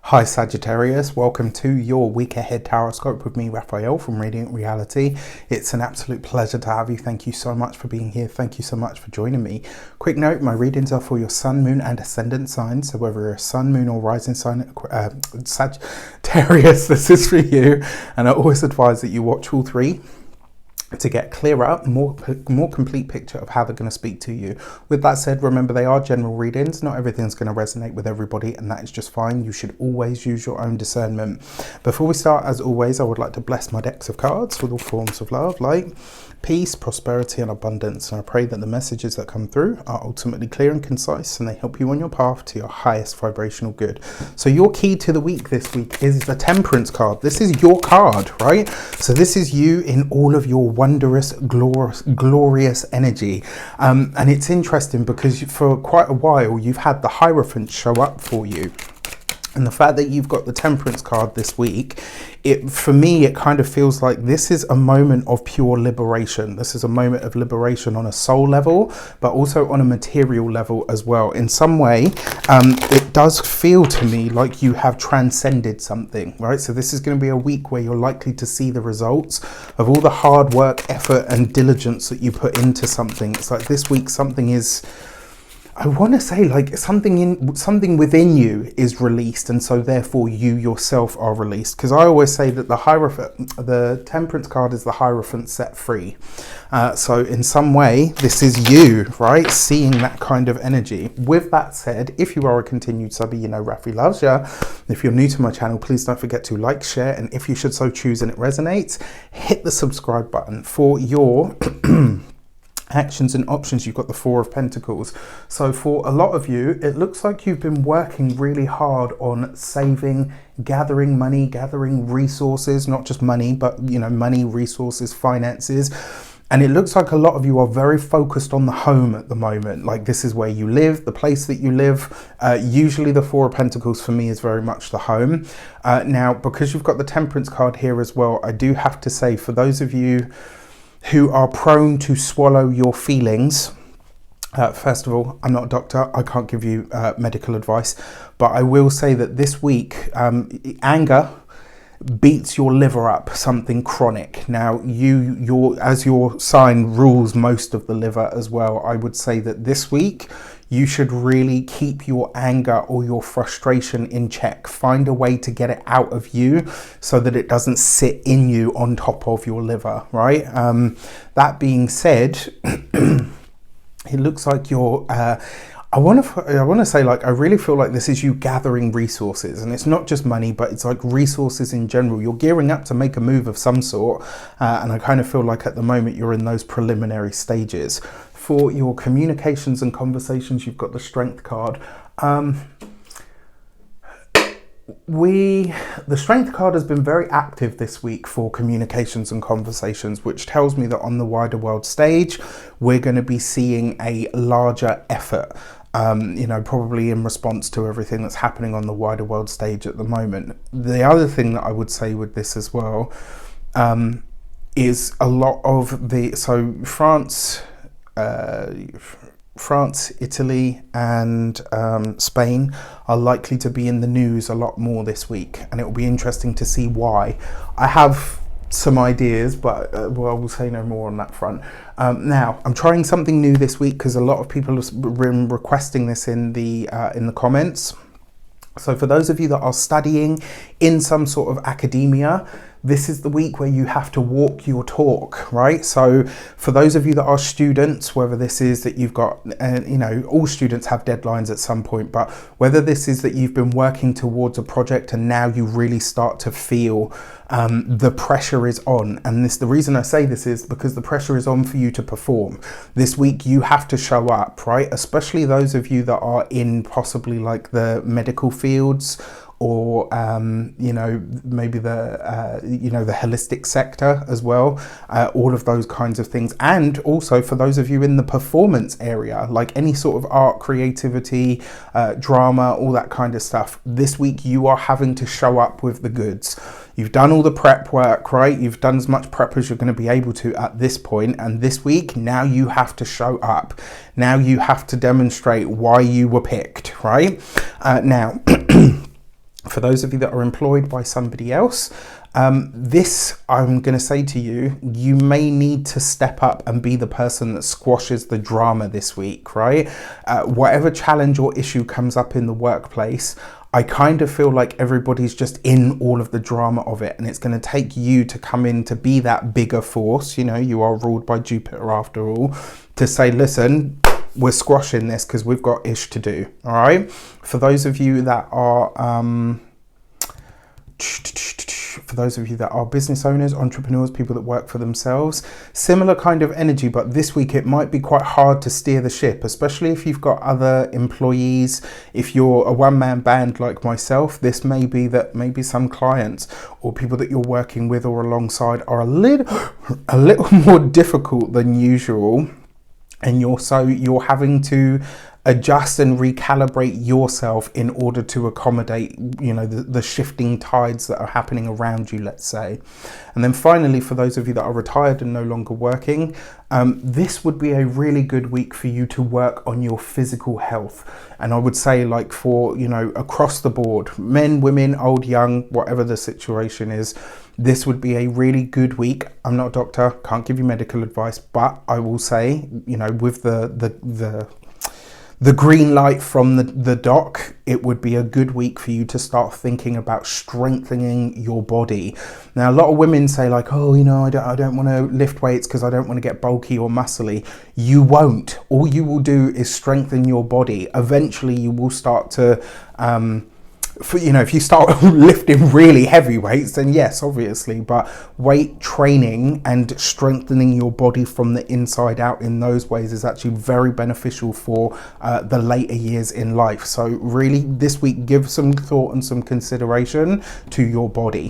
Hi Sagittarius, welcome to your week ahead tarot with me, Raphael from Reydiant Reality. It's an absolute pleasure to have you. Thank you so much for being here. Thank you so much for joining me. Quick note, my readings are for your sun, moon and ascendant signs. So whether you're a sun, moon or rising sign, Sagittarius, this is for you. And I always advise that you watch all three to get clearer, more complete picture of how they're going to speak to you. With that said, remember they are general readings. Not everything's going to resonate with everybody, and that is just fine. You should always use your own discernment. Before we start, as always, I would like to bless my decks of cards with all forms of love, light, peace, prosperity and abundance. And I pray that the messages that come through are ultimately clear and concise, and they help you on your path to your highest vibrational good. So your key to the week this week is the Temperance card. This is your card, right? So this is you in all of your wondrous, glorious energy. And it's interesting because for quite a while you've had the Hierophant show up for you. And the fact that you've got the Temperance card this week, for me, it kind of feels like this is a moment of pure liberation. This is a moment of liberation on a soul level, but also on a material level as well. In some way, it does feel to me like you have transcended something, right? So this is going to be a week where you're likely to see the results of all the hard work, effort, and diligence that you put into something. It's like this week, something is, I want to say, like something within you is released, and so therefore you yourself are released. Because I always say that the Temperance card is the Hierophant set free. So in some way, this is you, right? Seeing that kind of energy. With that said, if you are a continued subby, you know Rafi loves ya. If you're new to my channel, please don't forget to like, share, and if you should so choose and it resonates, hit the subscribe button. For your actions and options, you've got the Four of Pentacles. So for a lot of you, it looks like you've been working really hard on saving, gathering money, gathering resources, not just money, but you know, money, resources, finances. And it looks like a lot of you are very focused on the home at the moment. Like this is where you live, the place that you live. Usually the Four of Pentacles for me is very much the home. Now, because you've got the Temperance card here as well, I do have to say, for those of you who are prone to swallow your feelings, first of all, I'm not a doctor, I can't give you medical advice, but I will say that this week, anger beats your liver up, something chronic. Now, as your sign rules most of the liver as well, I would say that this week you should really keep your anger or your frustration in check. Find a way to get it out of you so that it doesn't sit in you on top of your liver, right? That being said, it looks like you're I want to say, like, I really feel like this is you gathering resources, and it's not just money, but it's like resources in general. You're gearing up to make a move of some sort, and I kind of feel like at the moment you're in those preliminary stages. For your communications and conversations, you've got the Strength card. The Strength card has been very active this week for communications and conversations, which tells me that on the wider world stage, we're going to be seeing a larger effort. You know, probably in response to everything that's happening on the wider world stage at the moment. The other thing that I would say with this as well is a lot of France, Italy and Spain are likely to be in the news a lot more this week, and it will be interesting to see why. I have some ideas, but well, we'll say no more on that front. Now, I'm trying something new this week because a lot of people have been requesting this in the comments. So for those of you that are studying in some sort of academia, this is the week where you have to walk your talk, right? So for those of you that are students, whether this is that you've got, you know, all students have deadlines at some point, but whether this is that you've been working towards a project and now you really start to feel the pressure is on. And the reason I say this is because the pressure is on for you to perform. This week you have to show up, right? Especially those of you that are in possibly like the medical fields, or you know, maybe the you know, the holistic sector as well, all of those kinds of things. And also for those of you in the performance area, like any sort of art, creativity, drama, all that kind of stuff, this week you are having to show up with the goods. You've done all the prep work, right? You've done as much prep as you're going to be able to at this point, and this week now you have to show up. Now you have to demonstrate why you were picked, right? Now For those of you that are employed by somebody else, this, I'm going to say to you, you may need to step up and be the person that squashes the drama this week, right? Whatever challenge or issue comes up in the workplace, I kind of feel like everybody's just in all of the drama of it, and it's going to take you to come in to be that bigger force. You know, you are ruled by Jupiter after all, to say, listen, we're squashing this because we've got ish to do. All right. For those of you that are business owners, entrepreneurs, people that work for themselves, similar kind of energy, but this week it might be quite hard to steer the ship, especially if you've got other employees. If you're a one-man band like myself, this may be that maybe some clients or people that you're working with or alongside are a little more difficult than usual, and you're having to adjust and recalibrate yourself in order to accommodate, you know, the shifting tides that are happening around you, let's say. And then finally, for those of you that are retired and no longer working, this would be a really good week for you to work on your physical health. And I would say, like, for, you know, across the board, men, women, old, young, whatever the situation is, this would be a really good week. I'm not a doctor, can't give you medical advice, but I will say, you know, with the green light from the doc, it would be a good week for you to start thinking about strengthening your body. Now, a lot of women say, like, oh, you know, I don't want to lift weights because I don't want to get bulky or muscly. You won't. All you will do is strengthen your body. Eventually, you will start to if you start lifting really heavy weights, then yes, obviously, but weight training and strengthening your body from the inside out in those ways is actually very beneficial for the later years in life. So really, this week, give some thought and some consideration to your body.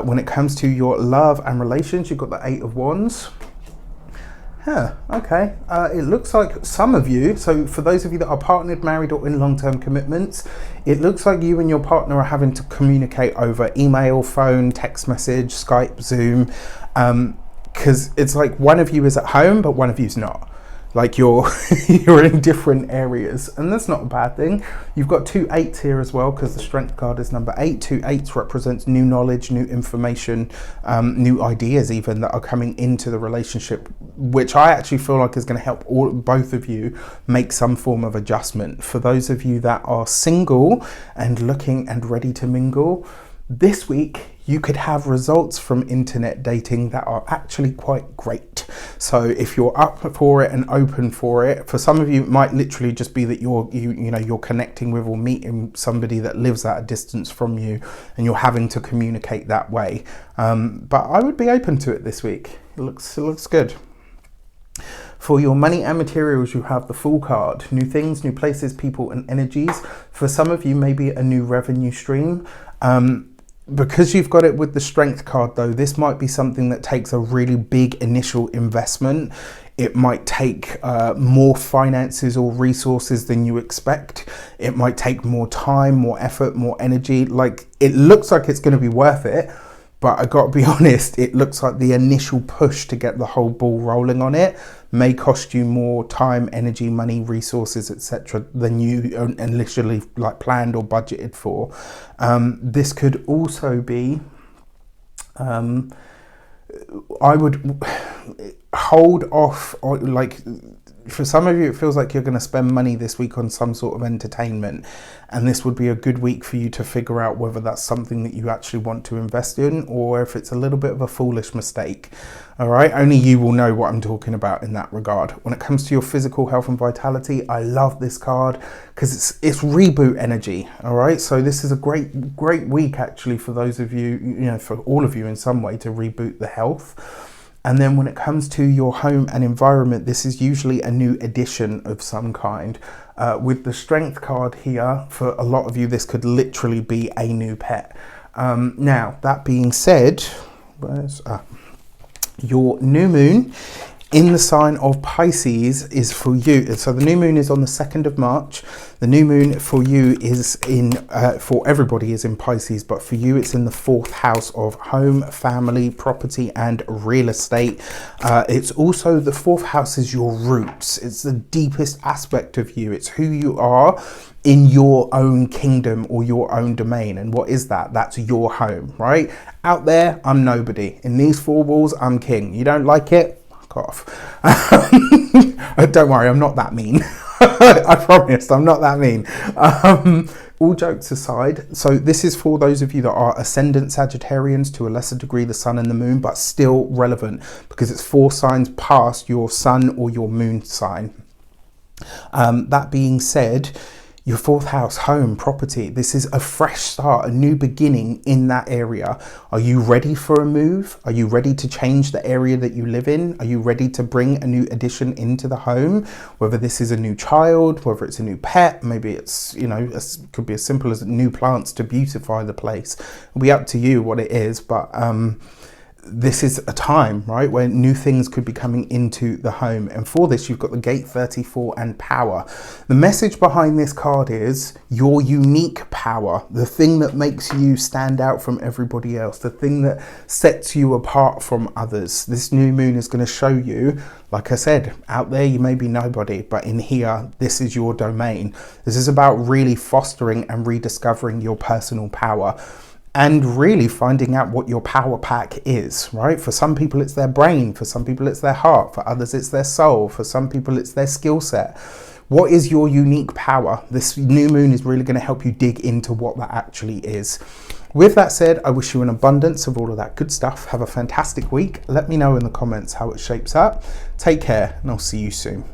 When it comes to your love and relations, you've got the 8 of Wands. Okay. It looks like some of you, so for those of you that are partnered, married, or in long-term commitments, it looks like you and your partner are having to communicate over email, phone, text message, Skype, Zoom, because it's like one of you is at home, but one of you's not. Like you're in different areas, and that's not a bad thing. You've got 2 8s here as well, because the strength card is number 8. 2 8s represents new knowledge, new information, new ideas even that are coming into the relationship, which I actually feel like is going to help both of you make some form of adjustment. For those of you that are single and looking and ready to mingle, this week you could have results from internet dating that are actually quite great. So if you're up for it and open for it, for some of you it might literally just be that you're connecting with or meeting somebody that lives at a distance from you, and you're having to communicate that way. But I would be open to it this week. It looks good. For your money and materials, you have the Fool card. New things, new places, people and energies. For some of you, maybe a new revenue stream. Because you've got it with the Strength card though, this might be something that takes a really big initial investment. It might take more finances or resources than you expect. It might take more time, more effort, more energy. Like, it looks like it's going to be worth it, but I got to be honest, it looks like the initial push to get the whole ball rolling on it may cost you more time, energy, money, resources, etc. than you initially planned or budgeted for. This could also be, I would hold off, for some of you, it feels like you're going to spend money this week on some sort of entertainment, and this would be a good week for you to figure out whether that's something that you actually want to invest in, or if it's a little bit of a foolish mistake. All right, only you will know what I'm talking about in that regard. When it comes to your physical health and vitality, I love this card because it's reboot energy. All right, so this is a great week actually for those of you, for all of you in some way, to reboot the health. And then when it comes to your home and environment, this is usually a new addition of some kind. With the Strength card here, for a lot of you, this could literally be a new pet. Now, that being said, your new moon in the sign of Pisces is for you. So the new moon is on the 2nd of March. The new moon for you is in, for everybody is in Pisces, but for you it's in the 4th house of home, family, property and real estate. It's also the 4th house is your roots. It's the deepest aspect of you. It's who you are in your own kingdom or your own domain. And what is that? That's your home, right? Out there, I'm nobody. In these 4 walls, I'm king. You don't like it? Off. Don't worry, I'm not that mean. I promise I'm not that mean. All jokes aside, so this is for those of you that are ascendant Sagittarians, to a lesser degree the sun and the moon, but still relevant because it's 4 signs past your sun or your moon sign. That being said, your 4th house, home, property, this is a fresh start, a new beginning in that area. Are you ready for a move? Are you ready to change the area that you live in? Are you ready to bring a new addition into the home? Whether this is a new child, whether it's a new pet, maybe it's, you know, it could be as simple as new plants to beautify the place. It'll be up to you what it is, but this is a time, right, where new things could be coming into the home. And for this, you've got the gate 34 and power. The message behind this card is your unique power, the thing that makes you stand out from everybody else, the thing that sets you apart from others. This new moon is going to show you, like I said, out there you may be nobody, but in here, this is your domain. This is about really fostering and rediscovering your personal power. And really finding out what your power pack is, right? For some people, it's their brain. For some people, it's their heart. For others, it's their soul. For some people, it's their skill set. What is your unique power? This new moon is really going to help you dig into what that actually is. With that said, I wish you an abundance of all of that good stuff. Have a fantastic week. Let me know in the comments how it shapes up. Take care, and I'll see you soon.